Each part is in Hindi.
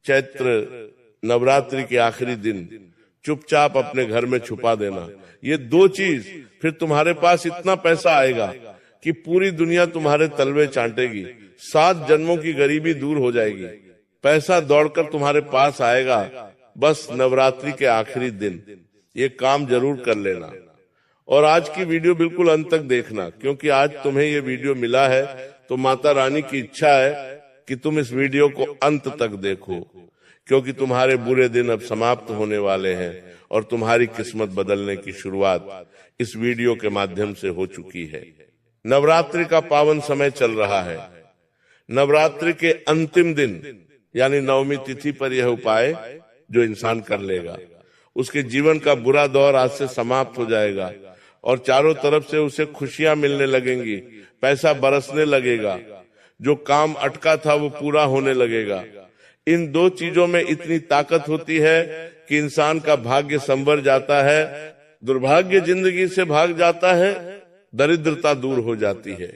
चैत्र नवरात्रि के आखिरी दिन चुपचाप अपने घर में छुपा देना। ये दो चीज, फिर तुम्हारे पास इतना पैसा आएगा कि पूरी दुनिया तुम्हारे तलवे चाटेगी, 7 जन्मों की गरीबी दूर हो जाएगी, पैसा दौड़कर तुम्हारे पास आएगा। बस नवरात्रि के आखिरी दिन ये काम जरूर कर लेना। और आज की वीडियो बिल्कुल अंत तक देखना, क्योंकि आज तुम्हें ये वीडियो मिला है तो माता रानी की इच्छा है कि तुम इस वीडियो को अंत तक देखो, क्योंकि तुम्हारे बुरे दिन अब समाप्त होने वाले हैं और तुम्हारी किस्मत बदलने की शुरुआत इस वीडियो के माध्यम से हो चुकी है। नवरात्रि का पावन समय चल रहा है। नवरात्रि के अंतिम दिन यानी नवमी तिथि पर यह उपाय जो इंसान कर लेगा, उसके जीवन का बुरा दौर आज से समाप्त हो जाएगा और चारों तरफ से उसे खुशियां मिलने लगेंगी, पैसा बरसने लगेगा, जो काम अटका था वो पूरा होने लगेगा। इन दो चीजों में इतनी ताकत होती है कि इंसान का भाग्य संवर जाता है, दुर्भाग्य जिंदगी से भाग जाता है, दरिद्रता दूर हो जाती है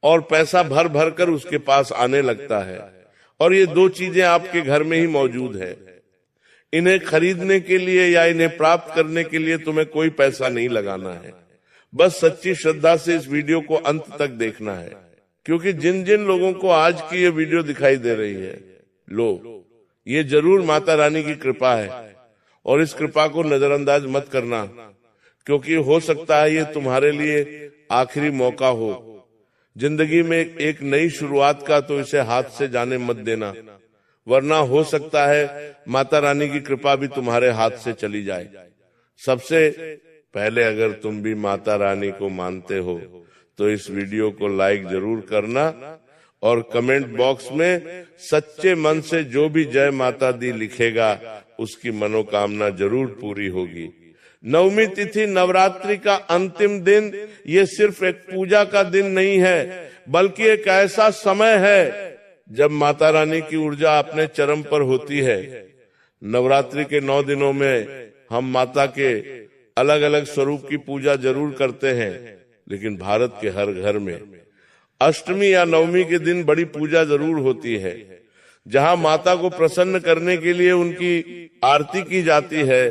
और पैसा भर भर कर उसके पास आने लगता है। और ये दो चीजें आपके घर में ही मौजूद है। इन्हें खरीदने के लिए या इन्हें प्राप्त करने के लिए तुम्हें कोई पैसा नहीं लगाना है, बस सच्ची श्रद्धा से इस वीडियो को अंत तक देखना है। क्योंकि जिन जिन लोगों को आज की ये वीडियो दिखाई दे रही है, लो, ये जरूर माता रानी की कृपा है और इस कृपा को नजरअंदाज मत करना, क्योंकि हो सकता है ये तुम्हारे लिए आखिरी मौका हो जिंदगी में एक नई शुरुआत का, तो इसे हाथ से जाने मत देना, वरना हो सकता है माता रानी की कृपा भी तुम्हारे हाथ से चली जाए। सबसे पहले अगर तुम भी माता रानी को मानते हो तो इस वीडियो को लाइक जरूर करना और कमेंट बॉक्स में सच्चे मन से जो भी जय माता दी लिखेगा उसकी मनोकामना जरूर पूरी होगी। नवमी तिथि नवरात्रि का अंतिम दिन ये सिर्फ एक पूजा का दिन नहीं है, बल्कि एक ऐसा समय है जब माता रानी की ऊर्जा अपने चरम पर होती है। नवरात्रि के 9 दिनों में हम माता के अलग अलग स्वरूप की पूजा जरूर करते हैं, लेकिन भारत के हर घर में अष्टमी या नवमी के दिन बड़ी पूजा जरूर होती है, जहां माता को प्रसन्न करने के लिए उनकी आरती की जाती है,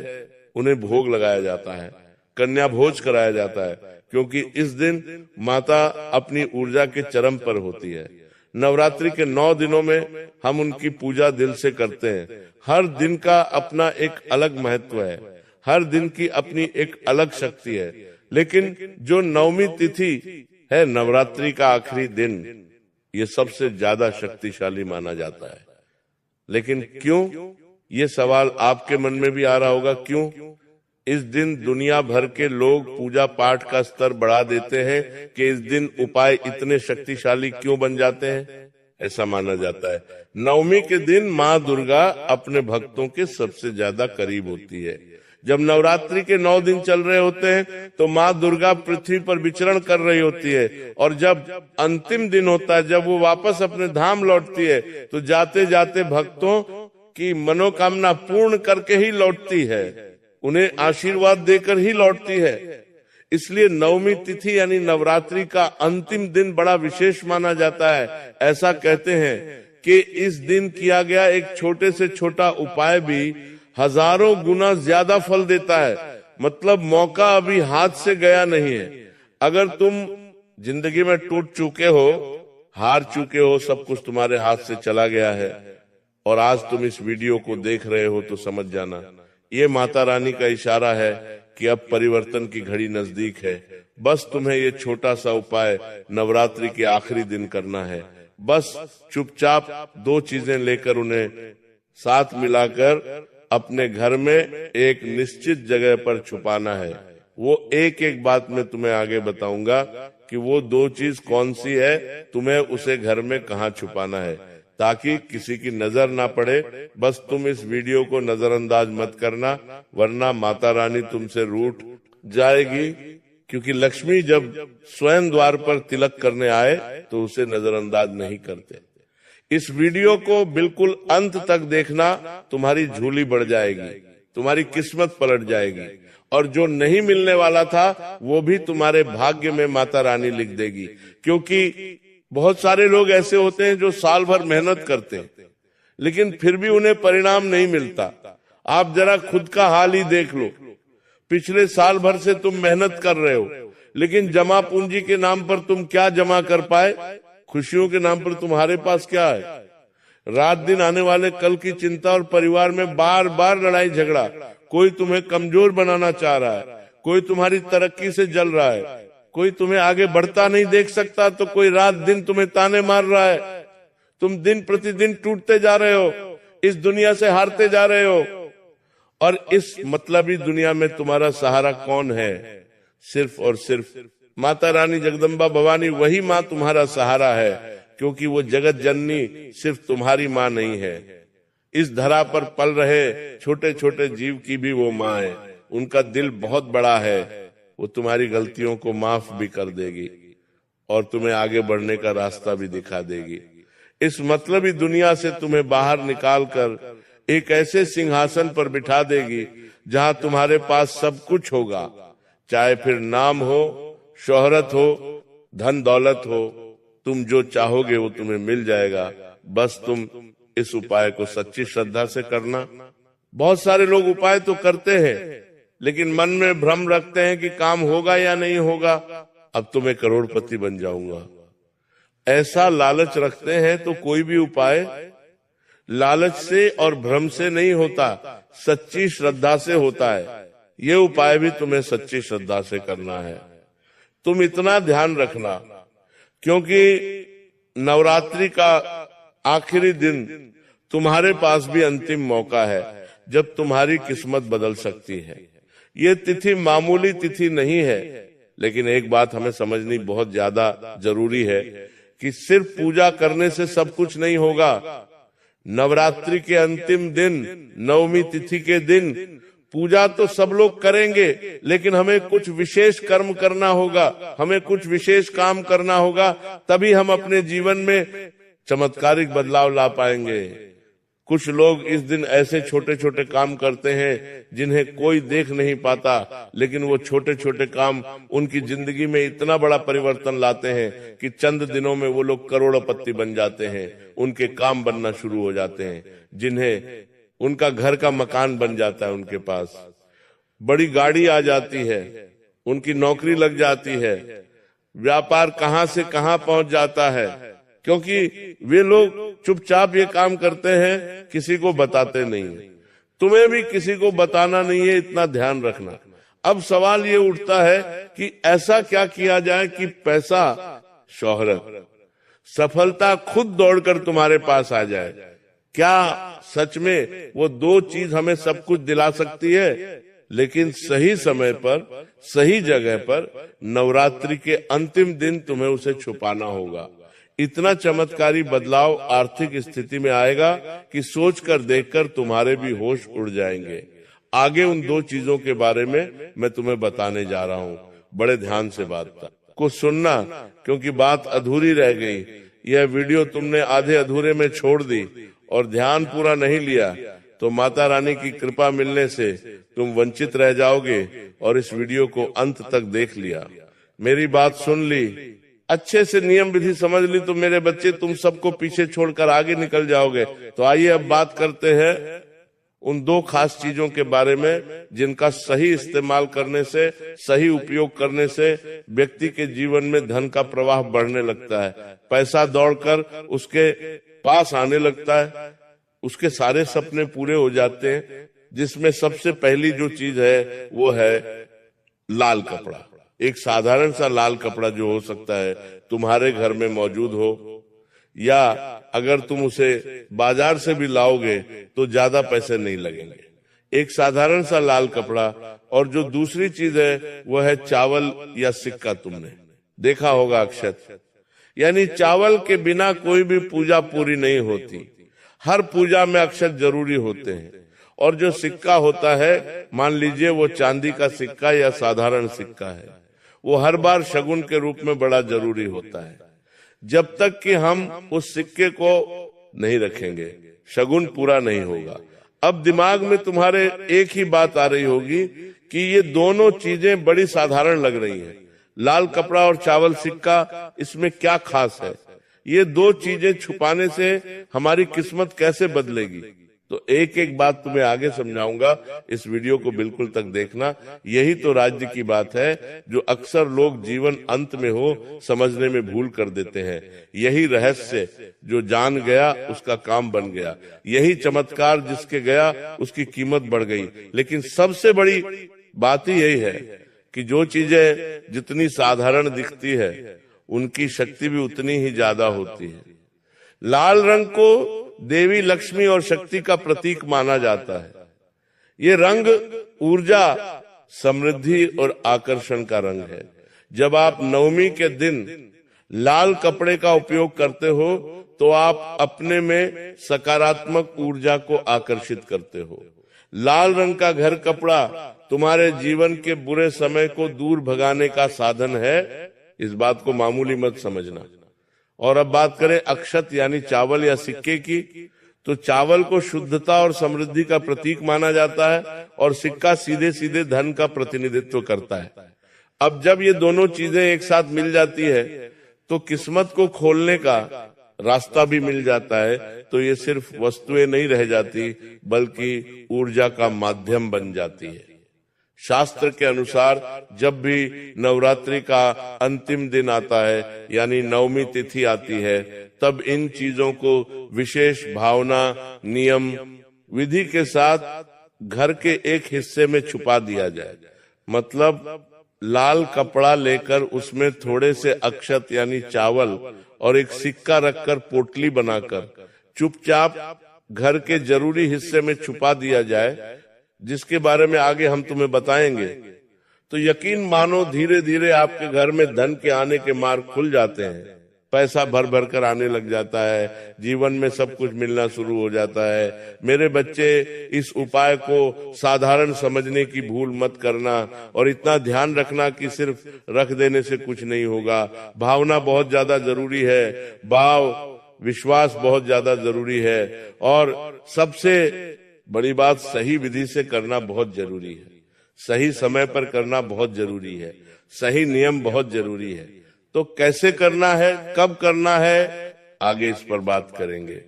उन्हें भोग लगाया जाता है, कन्या भोज कराया जाता है, क्योंकि इस दिन माता अपनी ऊर्जा के चरम पर होती है। नवरात्रि के 9 दिनों में हम उनकी पूजा दिल से करते हैं। हर दिन का अपना एक अलग महत्व है, हर दिन की अपनी एक अलग शक्ति है, लेकिन जो नवमी तिथि है, नवरात्रि का आखिरी दिन, ये सबसे ज्यादा शक्तिशाली माना जाता है। लेकिन क्यों, ये सवाल आपके मन में भी आ रहा होगा, क्यों इस दिन दुनिया भर के लोग पूजा पाठ का स्तर बढ़ा देते हैं कि इस दिन उपाय इतने शक्तिशाली क्यों बन जाते हैं? ऐसा माना जाता है नवमी के दिन माँ दुर्गा अपने भक्तों के सबसे ज्यादा करीब होती है। जब नवरात्रि के 9 दिन चल रहे होते हैं तो माँ दुर्गा पृथ्वी पर विचरण कर रही होती है, और जब अंतिम दिन होता है, जब वो वापस अपने धाम लौटती है, तो जाते जाते भक्तों की मनोकामना पूर्ण करके ही लौटती है, उन्हें आशीर्वाद देकर ही लौटती है। इसलिए नवमी तिथि यानी नवरात्रि का अंतिम दिन बड़ा विशेष माना जाता है। ऐसा कहते हैं कि इस दिन किया गया एक छोटे से छोटा उपाय भी हजारों गुना ज्यादा फल देता है। मतलब मौका अभी हाथ से गया नहीं है। अगर तुम जिंदगी में टूट चुके हो, हार चुके हो, सब कुछ तुम्हारे हाथ से चला गया है और आज तुम इस वीडियो को देख रहे हो, तो समझ जाना ये माता रानी का इशारा है कि अब परिवर्तन की घड़ी नजदीक है। बस तुम्हें ये छोटा सा उपाय नवरात्रि के आखिरी दिन करना है। बस चुपचाप 2 चीजें लेकर उन्हें साथ मिलाकर अपने घर में एक निश्चित जगह पर छुपाना है। वो एक एक बात मैं तुम्हें आगे बताऊंगा कि वो 2 चीज कौन सी है, तुम्हें उसे घर में कहाँ छुपाना है, ताकि किसी की नजर ना पड़े। बस तुम इस वीडियो को नजरअंदाज मत करना, वरना माता रानी तुमसे रूठ जाएगी। क्योंकि लक्ष्मी जब स्वयं द्वार पर तिलक करने आए तो उसे नजरअंदाज नहीं करते। इस वीडियो को बिल्कुल अंत तक देखना, तुम्हारी झोली बढ़ जाएगी, तुम्हारी किस्मत पलट जाएगी, और जो नहीं मिलने वाला था वो भी तुम्हारे भाग्य में माता रानी लिख देगी। क्योंकि बहुत सारे लोग ऐसे होते हैं जो साल भर मेहनत करते हैं, लेकिन फिर भी उन्हें परिणाम नहीं मिलता। आप जरा खुद का हाल ही देख लो। पिछले साल भर से तुम मेहनत कर रहे हो, लेकिन जमा पूंजी के नाम पर तुम क्या जमा कर पाए? खुशियों के नाम पर तुम्हारे पास क्या है? रात दिन आने वाले कल की चिंता और परिवार में बार बार लड़ाई झगड़ा। कोई तुम्हें कमजोर बनाना चाह रहा है, कोई तुम्हारी तरक्की से जल रहा है, कोई तुम्हें आगे बढ़ता नहीं देख सकता, तो कोई रात दिन तुम्हें ताने मार रहा है। तुम दिन प्रतिदिन टूटते जा रहे हो, इस दुनिया से हारते जा रहे हो। और इस मतलबी दुनिया में तुम्हारा सहारा कौन है? सिर्फ और सिर्फ माता रानी जगदम्बा भवानी, वही माँ तुम्हारा सहारा है, क्योंकि वो जगत जननी सिर्फ तुम्हारी माँ नहीं है। इस धरा पर पल रहे छोटे छोटे जीव की भी वो माँ है। उनका दिल बहुत बड़ा है, वो तुम्हारी गलतियों को माफ भी कर देगी और तुम्हें आगे बढ़ने का रास्ता भी दिखा देगी। इस मतलबी दुनिया से तुम्हें बाहर निकाल कर एक ऐसे सिंहासन पर बिठा देगी जहां तुम्हारे पास सब कुछ होगा, चाहे फिर नाम हो, शोहरत हो, धन दौलत हो। तुम जो चाहोगे वो तुम्हें मिल जाएगा, बस तुम इस उपाय को सच्ची श्रद्धा से करना। बहुत सारे लोग उपाय तो करते हैं, लेकिन मन में भ्रम रखते हैं कि काम होगा या नहीं होगा, अब तो मैं करोड़पति बन जाऊंगा। ऐसा लालच रखते हैं तो कोई भी उपाय लालच से और भ्रम से नहीं होता, सच्ची श्रद्धा से होता है। ये उपाय भी तुम्हें सच्ची श्रद्धा से करना है। तुम इतना ध्यान रखना, क्योंकि नवरात्रि का आखिरी दिन तुम्हारे पास भी अंतिम मौका है जब तुम्हारी किस्मत बदल सकती है। ये तिथि मामूली तिथि नहीं है, लेकिन एक बात हमें समझनी बहुत ज्यादा जरूरी है कि सिर्फ पूजा करने से सब कुछ नहीं होगा। नवरात्रि के अंतिम दिन, नवमी तिथि के दिन पूजा तो सब लोग करेंगे, लेकिन हमें कुछ विशेष कर्म करना होगा, हमें कुछ विशेष काम करना होगा, तभी हम अपने जीवन में चमत्कारिक बदलाव ला पाएंगे। कुछ लोग इस दिन ऐसे छोटे छोटे काम करते हैं जिन्हें कोई देख नहीं पाता, लेकिन वो छोटे छोटे काम उनकी जिंदगी में इतना बड़ा परिवर्तन लाते हैं कि चंद दिनों में वो लोग करोड़पति बन जाते हैं। उनके काम बनना शुरू हो जाते हैं, जिन्हें उनका घर का मकान बन जाता है, उनके पास बड़ी गाड़ी आ जाती है, उनकी नौकरी लग जाती है, व्यापार कहां से कहां पहुंच जाता है, क्योंकि वे लोग चुपचाप ये काम करते हैं, किसी को बताते नहीं। तुम्हें भी किसी को बताना नहीं है, इतना ध्यान रखना। अब सवाल ये उठता है कि ऐसा क्या किया जाए कि पैसा, शोहरत, सफलता खुद दौड़कर तुम्हारे पास आ जाए। क्या सच में वो दो चीज हमें सब कुछ दिला सकती है? लेकिन सही समय पर, सही जगह पर, नवरात्रि के अंतिम दिन तुम्हें उसे छुपाना होगा। इतना चमत्कारी बदलाव आर्थिक स्थिति में आएगा कि सोचकर देखकर तुम्हारे भी होश उड़ जाएंगे। आगे उन दो चीजों के बारे में मैं तुम्हें बताने जा रहा हूँ। बड़े ध्यान से बात को सुनना, क्योंकि बात अधूरी रह गई। यह वीडियो तुमने आधे अधूरे में छोड़ दी और ध्यान पूरा नहीं लिया तो माता रानी की कृपा मिलने से तुम वंचित रह जाओगे। और इस वीडियो को अंत तक देख लिया, मेरी बात सुन ली, अच्छे से नियम विधि समझ ली, तो मेरे बच्चे तुम सबको पीछे छोड़कर आगे निकल जाओगे। तो आइए अब बात करते हैं उन दो खास चीजों के बारे में जिनका सही इस्तेमाल करने से, सही उपयोग करने से व्यक्ति के जीवन में धन का प्रवाह बढ़ने लगता है, पैसा दौड़कर उसके पास आने लगता है, उसके सारे सपने पूरे हो जाते हैं। जिसमें सबसे पहली जो चीज है वो है लाल कपड़ा। एक साधारण सा लाल कपड़ा जो हो सकता है तुम्हारे घर में मौजूद हो, या अगर तुम उसे बाजार से भी लाओगे तो ज्यादा पैसे नहीं लगेंगे। एक साधारण सा लाल कपड़ा। और जो दूसरी चीज है वो है चावल या सिक्का। तुमने देखा होगा अक्षत, यानी चावल के बिना कोई भी पूजा पूरी नहीं होती। हर पूजा में अक्षत जरूरी होते हैं। और जो सिक्का होता है, मान लीजिए वो चांदी का सिक्का या साधारण सिक्का है, वो हर बार शगुन के रूप में बड़ा जरूरी होता है। जब तक कि हम उस सिक्के को नहीं रखेंगे, शगुन पूरा नहीं होगा। अब दिमाग में तुम्हारे एक ही बात आ रही होगी कि ये दोनों चीजें बड़ी साधारण लग रही हैं, लाल कपड़ा और चावल सिक्का, इसमें क्या खास है? ये दो चीजें छुपाने से हमारी किस्मत कैसे बदलेगी? तो एक एक बात तुम्हें आगे समझाऊंगा, इस वीडियो को बिल्कुल तक देखना। यही तो राज्य की बात है जो अक्सर लोग जीवन अंत में हो समझने में भूल कर देते हैं। यही रहस्य जो जान गया उसका काम बन गया, यही चमत्कार जिसके गया उसकी कीमत बढ़ गई। लेकिन सबसे बड़ी बात ही यही है कि जो चीजें जितनी साधारण दिखती है उनकी शक्ति भी उतनी ही ज्यादा होती है। लाल रंग को देवी लक्ष्मी और शक्ति का प्रतीक माना जाता है। ये रंग ऊर्जा, समृद्धि और आकर्षण का रंग है। जब आप नवमी के दिन लाल कपड़े का उपयोग करते हो तो आप अपने में सकारात्मक ऊर्जा को आकर्षित करते हो। लाल रंग का घर कपड़ा तुम्हारे जीवन के बुरे समय को दूर भगाने का साधन है, इस बात को मामूली मत समझना। और अब बात करें अक्षत यानी चावल या सिक्के की, तो चावल को शुद्धता और समृद्धि का प्रतीक माना जाता है और सिक्का सीधे सीधे धन का प्रतिनिधित्व करता है। अब जब ये दोनों चीजें एक साथ मिल जाती है तो किस्मत को खोलने का रास्ता भी मिल जाता है। तो ये सिर्फ वस्तुएं नहीं रह जाती बल्कि ऊर्जा का माध्यम बन जाती है। शास्त्र के अनुसार जब भी नवरात्रि का अंतिम दिन आता है यानी नवमी तिथि आती है, तब इन चीजों को विशेष भावना, नियम, विधि के साथ घर के एक हिस्से में छुपा दिया जाए। मतलब लाल कपड़ा लेकर उसमें थोड़े से अक्षत यानी चावल और एक सिक्का रखकर पोटली बनाकर चुपचाप घर के जरूरी हिस्से में छुपा दिया जाए, जिसके बारे में आगे हम तुम्हें बताएंगे। तो यकीन मानो धीरे धीरे आपके घर में धन के आने के मार्ग खुल जाते हैं। पैसा भर भर कर आने लग जाता है, जीवन में सब कुछ मिलना शुरू हो जाता है। मेरे बच्चे, इस उपाय को साधारण समझने की भूल मत करना और इतना ध्यान रखना कि सिर्फ रख देने से कुछ नहीं होगा। भावना बहुत ज्यादा जरूरी है, भाव विश्वास बहुत ज्यादा जरूरी है और सबसे बड़ी बात सही विधि से करना बहुत जरूरी है। सही समय पर करना बहुत जरूरी है। सही नियम बहुत जरूरी है। तो कैसे करना है, कब करना है, आगे इस पर बात करेंगे।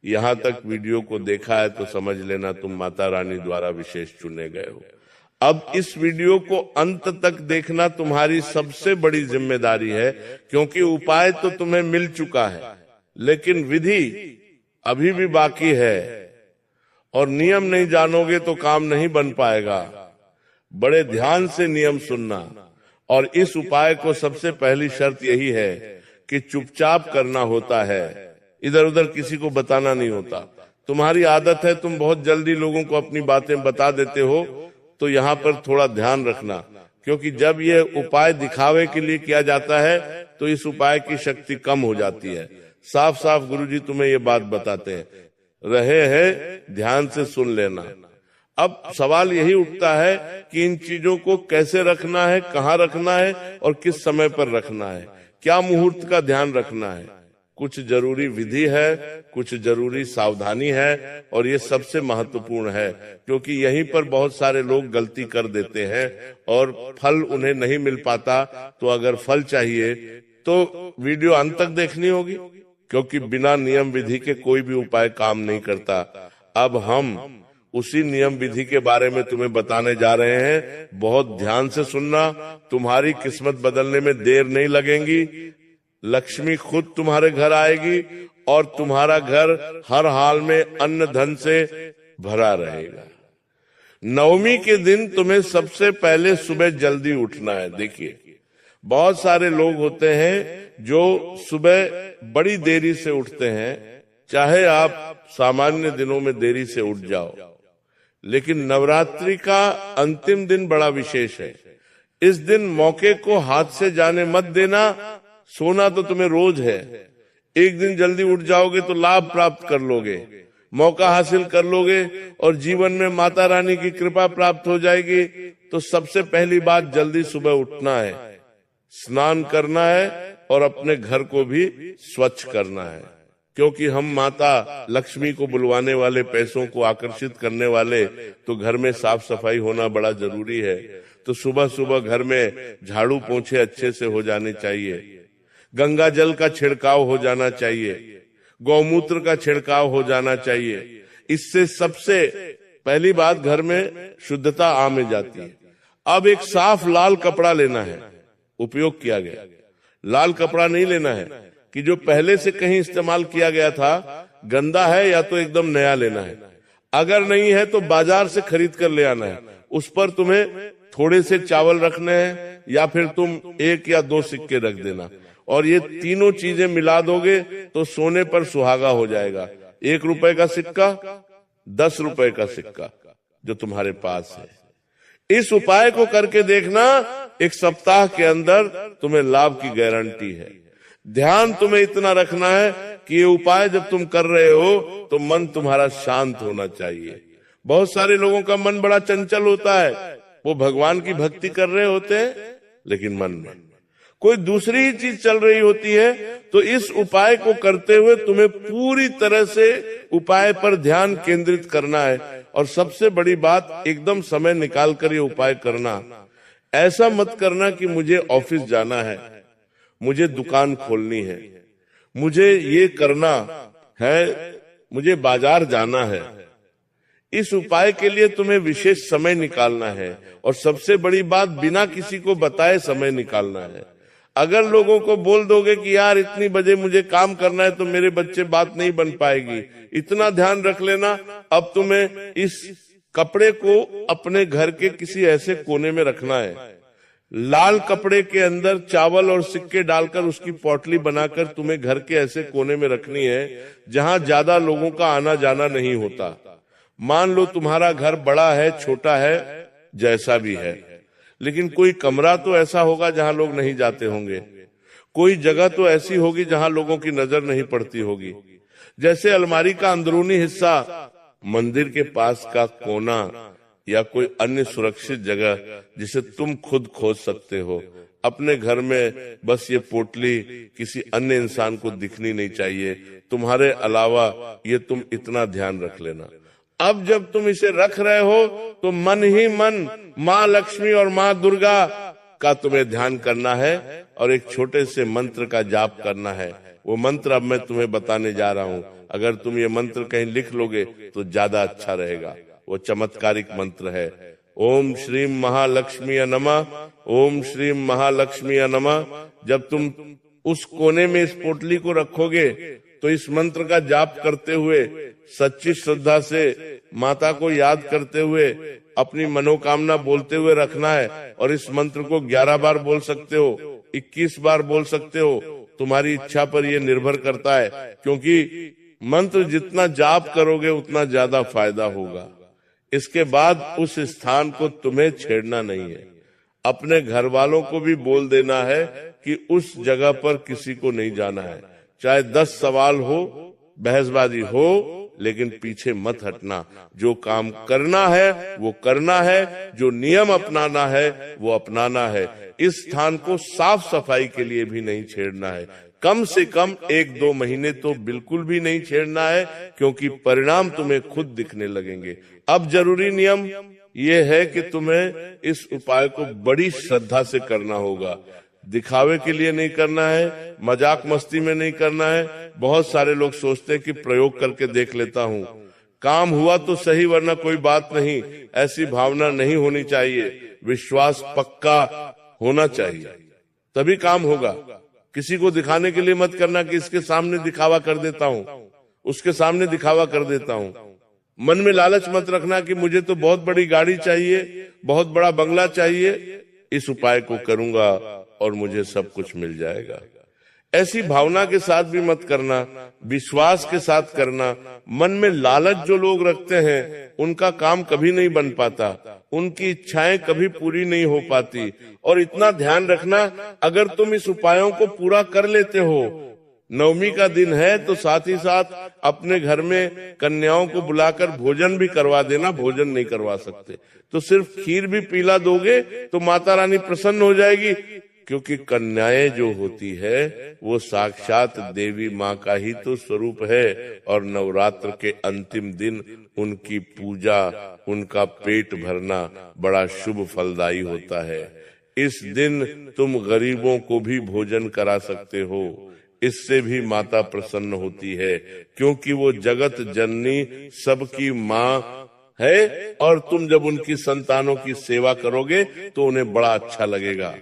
यहाँ तक वीडियो को देखा है तो समझ लेना तुम माता रानी द्वारा विशेष चुने गए हो। अब इस वीडियो को अंत तक देखना तुम्हारी सबसे बड़ी जिम्मेदारी है, क्योंकि उपाय तो तुम्हें मिल चुका है लेकिन विधि अभी भी बाकी है और नियम नहीं जानोगे तो काम नहीं बन पाएगा। बड़े ध्यान से नियम सुनना। और इस उपाय को सबसे पहली शर्त यही है कि चुपचाप करना होता है, इधर उधर किसी को बताना नहीं होता। तुम्हारी आदत है तुम बहुत जल्दी लोगों को अपनी बातें बता देते हो, तो यहाँ पर थोड़ा ध्यान रखना, क्योंकि जब ये उपाय दिखावे के लिए किया जाता है तो इस उपाय की शक्ति कम हो जाती है। साफ साफ गुरुजी तुम्हें ये बात बताते हैं, रहे हैं ध्यान से सुन लेना। अब सवाल यही उठता है कि इन चीजों को कैसे रखना है, कहाँ रखना है और किस समय पर रखना है, क्या मुहूर्त का ध्यान रखना है। कुछ जरूरी विधि है, कुछ जरूरी सावधानी है और ये सबसे महत्वपूर्ण है, क्योंकि यहीं पर बहुत सारे लोग गलती कर देते हैं और फल उन्हें नहीं मिल पाता। तो अगर फल चाहिए तो वीडियो अंत तक देखनी होगी, क्योंकि बिना नियम विधि के कोई भी उपाय काम नहीं करता। अब हम उसी नियम विधि के बारे में तुम्हें बताने जा रहे हैं। बहुत ध्यान से सुनना, तुम्हारी किस्मत बदलने में देर नहीं लगेगी। लक्ष्मी खुद तुम्हारे घर आएगी और तुम्हारा घर हर हाल में अन्न धन से भरा रहेगा। नवमी के दिन तुम्हें सबसे पहले सुबह जल्दी उठना है। देखिए, बहुत सारे लोग होते हैं जो सुबह बड़ी देरी से उठते हैं। चाहे आप सामान्य दिनों में देरी से उठ जाओ, लेकिन नवरात्रि का अंतिम दिन बड़ा विशेष है। इस दिन मौके को हाथ से जाने मत देना। सोना तो तुम्हें रोज है, एक दिन जल्दी उठ जाओगे तो लाभ प्राप्त कर लोगे, मौका हासिल कर लोगे और जीवन में माता रानी की कृपा प्राप्त हो जाएगी। तो सबसे पहली बात जल्दी सुबह उठना है, स्नान करना है और अपने घर को भी स्वच्छ करना है, क्योंकि हम माता लक्ष्मी को बुलवाने वाले, पैसों को आकर्षित करने वाले, तो घर में साफ सफाई होना बड़ा जरूरी है। तो सुबह सुबह घर में झाड़ू पोंछे अच्छे से हो जाने चाहिए। गंगा जल का छिड़काव हो जाना चाहिए, गौमूत्र का छिड़काव हो जाना चाहिए। इससे सबसे पहली बात घर में शुद्धता आ में जाती है। अब एक साफ लाल कपड़ा लेना है, उपयोग किया गया लाल कपड़ा नहीं लेना है कि जो पहले से कहीं इस्तेमाल किया गया था, गंदा है या तो एकदम नया लेना है। अगर नहीं है तो बाजार से खरीद कर ले आना है। उस पर तुम्हें थोड़े से चावल रखने हैं या फिर तुम 1 या 2 सिक्के रख देना, और ये तीनों चीजें मिला दोगे तो सोने पर सुहागा हो जाएगा। 1 रुपए का सिक्का, 10 रुपए का सिक्का जो तुम्हारे पास है। इस उपाय को करके देखना, 1 सप्ताह के अंदर तुम्हें लाभ की गारंटी है। ध्यान तुम्हें इतना रखना है कि ये उपाय जब तुम कर रहे हो तो मन तुम्हारा शांत होना चाहिए। बहुत सारे लोगों का मन बड़ा चंचल होता है, वो भगवान की भक्ति कर रहे होते हैं लेकिन मन में कोई दूसरी ही चीज चल रही होती है। तो इस उपाय को करते हुए तुम्हें पूरी तरह से उपाय पर ध्यान केंद्रित करना है, और सबसे बड़ी बात, एकदम समय निकाल कर ये उपाय करना। ऐसा मत करना कि मुझे ऑफिस जाना है, मुझे दुकान खोलनी है, मुझे ये करना है, मुझे बाजार जाना है। इस उपाय के लिए तुम्हें विशेष समय निकालना है, और सबसे बड़ी बात, बिना किसी को बताए समय निकालना है। अगर लोगों को बोल दोगे कि यार इतनी बजे मुझे काम करना है, तो मेरे बच्चे बात नहीं बन पाएगी। इतना ध्यान रख लेना। अब तुम्हें इस कपड़े को अपने घर के किसी ऐसे कोने में रखना है। लाल कपड़े के अंदर चावल और सिक्के डालकर उसकी पोटली बनाकर तुम्हें घर के ऐसे कोने में रखनी है जहां ज्यादा लोगों का आना जाना नहीं होता। मान लो तुम्हारा घर बड़ा है, छोटा है, जैसा भी है, लेकिन कोई कमरा तो ऐसा होगा जहां लोग नहीं जाते होंगे, कोई जगह तो ऐसी होगी जहां लोगों की नजर नहीं पड़ती होगी। जैसे अलमारी का अंदरूनी हिस्सा, मंदिर के पास का कोना, या कोई अन्य सुरक्षित जगह जिसे तुम खुद खोज सकते हो। अपने घर में बस ये पोटली किसी अन्य इंसान को दिखनी नहीं चाहिए, तुम्हारे अलावा। ये तुम इतना ध्यान रख लेना। अब जब तुम इसे रख रहे हो तो मन ही मन माँ लक्ष्मी और माँ दुर्गा का तुम्हें ध्यान करना है, और एक छोटे से मंत्र का जाप करना है। वो मंत्र अब मैं तुम्हें बताने जा रहा हूँ। अगर तुम ये मंत्र कहीं लिख लोगे तो ज्यादा अच्छा रहेगा। वो चमत्कारिक मंत्र है। ओम श्रीम महालक्ष्मी नमः, ओम श्रीम महालक्ष्मी नमः। जब तुम उस कोने में इस पोटली को रखोगे तो इस मंत्र का जाप करते हुए, सच्ची श्रद्धा से माता को याद करते हुए, अपनी मनोकामना बोलते हुए रखना है। और इस मंत्र को 11 बार बोल सकते हो, 21 बार बोल सकते हो, तुम्हारी इच्छा पर यह निर्भर करता है। क्योंकि मंत्र जितना जाप करोगे उतना ज्यादा फायदा होगा। इसके बाद उस स्थान को तुम्हें छेड़ना नहीं है। अपने घर वालों को भी बोल देना है कि उस जगह पर किसी को नहीं जाना है। चाहे 10 सवाल हो, बहसबाजी हो, लेकिन पीछे मत हटना। जो काम करना है वो करना है, जो नियम अपनाना है वो अपनाना है। इस स्थान को साफ सफाई के लिए भी नहीं छेड़ना है। कम से कम 1-2 महीने तो बिल्कुल भी नहीं छेड़ना है, क्योंकि परिणाम तुम्हें खुद दिखने लगेंगे। अब जरूरी नियम ये है कि तुम्हें इस उपाय को बड़ी श्रद्धा से करना होगा। दिखावे के लिए नहीं करना है, मजाक मस्ती में नहीं करना है। बहुत सारे लोग सोचते हैं कि प्रयोग करके देख लेता हूँ, काम हुआ तो सही वरना कोई बात नहीं। ऐसी भावना नहीं होनी चाहिए। विश्वास पक्का होना चाहिए, तभी काम होगा। किसी को दिखाने के लिए मत करना कि इसके सामने दिखावा कर देता हूँ, उसके सामने दिखावा कर देता हूँ। मन में लालच मत रखना कि मुझे तो बहुत बड़ी गाड़ी चाहिए, बहुत बड़ा बंगला चाहिए, इस उपाय को करूंगा और मुझे सब कुछ मिल जाएगा। ऐसी भावना के साथ भी मत करना, विश्वास के साथ करना। मन में लालच जो लोग रखते हैं उनका काम कभी नहीं बन पाता, उनकी इच्छाएं कभी पूरी नहीं हो पाती। और इतना ध्यान रखना, अगर तुम इस उपायों को पूरा कर लेते हो, नवमी का दिन है तो साथ ही साथ अपने घर में कन्याओं को बुलाकर भोजन भी करवा देना। भोजन नहीं करवा सकते तो सिर्फ खीर भी पिला दोगे तो माता रानी प्रसन्न हो जाएगी। क्योंकि कन्याएं जो होती है वो साक्षात देवी माँ का ही तो स्वरूप है, और नवरात्र के अंतिम दिन उनकी पूजा, उनका पेट भरना बड़ा शुभ फलदायी होता है। इस दिन तुम गरीबों को भी भोजन करा सकते हो। इससे भी माता प्रसन्न होती है, क्योंकि वो जगत जननी सबकी माँ है, और तुम जब उनकी संतानों की सेवा करोगे तो उन्हें बड़ा अच्छा लगेगा।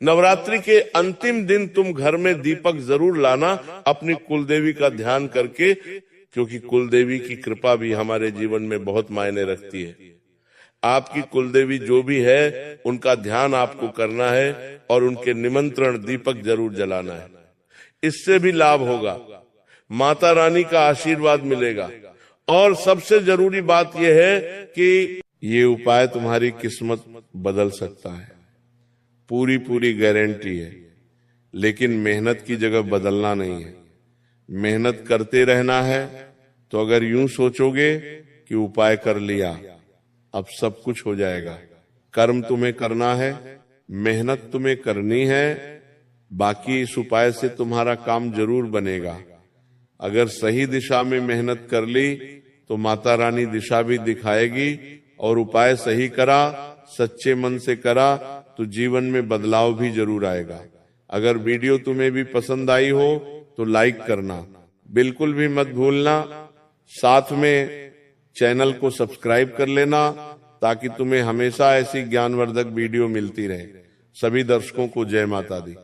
नवरात्रि के अंतिम दिन तुम घर में दीपक जरूर लाना, अपनी कुलदेवी का ध्यान करके, क्योंकि कुलदेवी की कृपा भी हमारे जीवन में बहुत मायने रखती है। आपकी कुलदेवी जो भी है उनका ध्यान आपको करना है और उनके निमंत्रण दीपक जरूर जलाना है। इससे भी लाभ होगा, माता रानी का आशीर्वाद मिलेगा। और सबसे जरूरी बात यह है कि ये उपाय तुम्हारी किस्मत बदल सकता है, पूरी गारंटी है। लेकिन मेहनत की जगह बदलना नहीं है, मेहनत करते रहना है। तो अगर यूं सोचोगे कि उपाय कर लिया अब सब कुछ हो जाएगा, कर्म तुम्हें करना है, मेहनत तुम्हें करनी है, बाकी इस उपाय से तुम्हारा काम जरूर बनेगा। अगर सही दिशा में मेहनत कर ली तो माता रानी दिशा भी दिखाएगी, और उपाय सही करा, सच्चे मन से करा तो जीवन में बदलाव भी जरूर आएगा। अगर वीडियो तुम्हें भी पसंद आई हो तो लाइक करना बिल्कुल भी मत भूलना। साथ में चैनल को सब्सक्राइब कर लेना, ताकि तुम्हें हमेशा ऐसी ज्ञानवर्धक वीडियो मिलती रहे। सभी दर्शकों को जय माता दी।